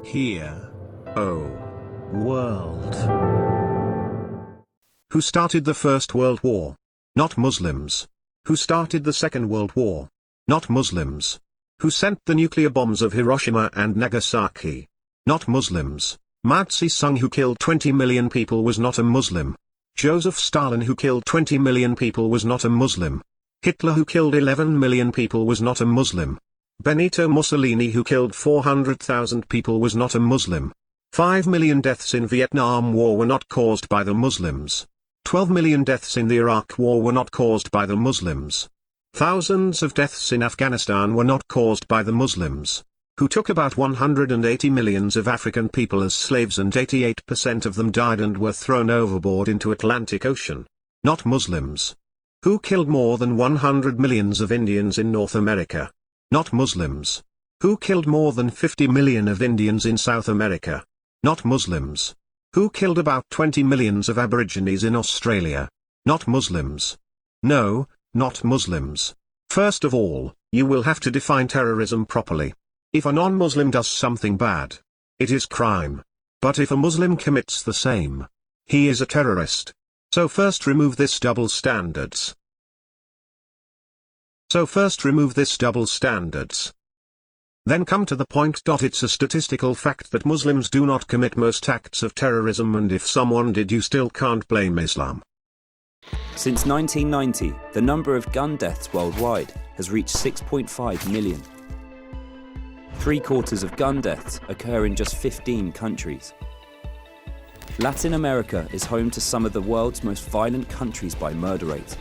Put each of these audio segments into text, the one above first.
Here. Oh. World. Who started the First World War? Not Muslims. Who started the Second World War? Not Muslims. Who sent the nuclear bombs of Hiroshima and Nagasaki? Not Muslims. Mao Tse-tung, who killed 20 million people, was not a Muslim. Joseph Stalin, who killed 20 million people, was not a Muslim. Hitler, who killed 11 million people, was not a Muslim. Benito Mussolini, who killed 400,000 people, was not a Muslim. 5 million deaths in Vietnam War were not caused by the Muslims. 12 million deaths in the Iraq War were not caused by the Muslims. Thousands of deaths in Afghanistan were not caused by the Muslims, who took about 180 millions of African people as slaves, and 88% of them died and were thrown overboard into Atlantic Ocean. Not Muslims. Who killed more than 100 millions of Indians in North America? Not Muslims. Who killed more than 50 million of Indians in South America? Not Muslims. Who killed about 20 millions of Aborigines in Australia? Not Muslims. No, not Muslims. First of all, you will have to define terrorism properly. If a non-Muslim does something bad, it is crime. But if a Muslim commits the same, he is a terrorist. So first remove this double standards. Then come to the point. It's a statistical fact that Muslims do not commit most acts of terrorism, and if someone did, you still can't blame Islam. Since 1990, the number of gun deaths worldwide has reached 6.5 million. 3/4 of gun deaths occur in just 15 countries. Latin America is home to some of the world's most violent countries by murder rate.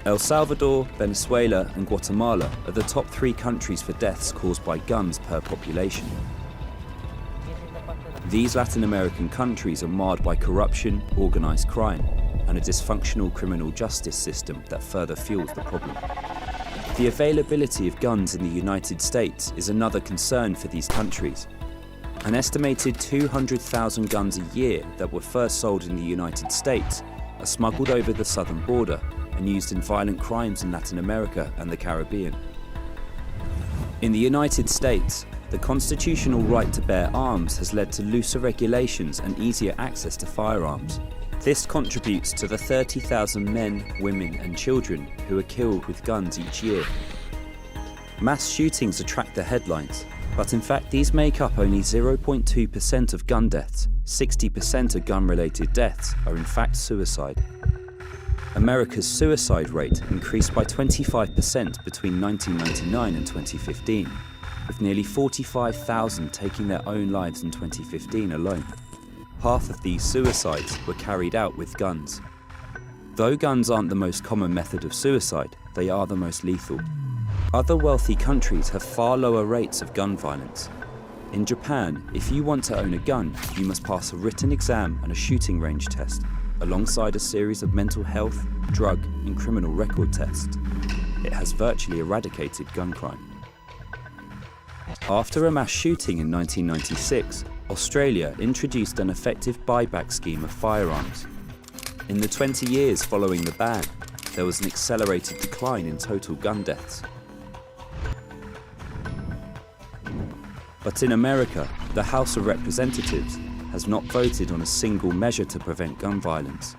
El Salvador, Venezuela and Guatemala are the top 3 countries for deaths caused by guns per population. These Latin American countries are marred by corruption, organised crime, and a dysfunctional criminal justice system that further fuels the problem. The availability of guns in the United States is another concern for these countries. An estimated 200,000 guns a year that were first sold in the United States are smuggled over the southern border and used in violent crimes in Latin America and the Caribbean. In the United States, the constitutional right to bear arms has led to looser regulations and easier access to firearms. This contributes to the 30,000 men, women and children who are killed with guns each year. Mass shootings attract the headlines, but in fact these make up only 0.2% of gun deaths. 60% of gun-related deaths are in fact suicide. America's suicide rate increased by 25% between 1999 and 2015, with nearly 45,000 taking their own lives in 2015 alone. Half of these suicides were carried out with guns. Though guns aren't the most common method of suicide, they are the most lethal. Other wealthy countries have far lower rates of gun violence. In Japan, if you want to own a gun, you must pass a written exam and a shooting range test, alongside a series of mental health, drug and criminal record tests. It has virtually eradicated gun crime. After a mass shooting in 1996, Australia introduced an effective buyback scheme of firearms. In the 20 years following the ban, there was an accelerated decline in total gun deaths. But in America, the House of Representatives has not voted on a single measure to prevent gun violence.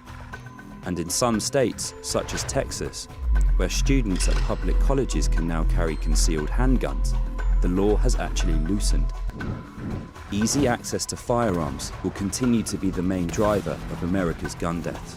And in some states, such as Texas, where students at public colleges can now carry concealed handguns, the law has actually loosened. Easy access to firearms will continue to be the main driver of America's gun deaths.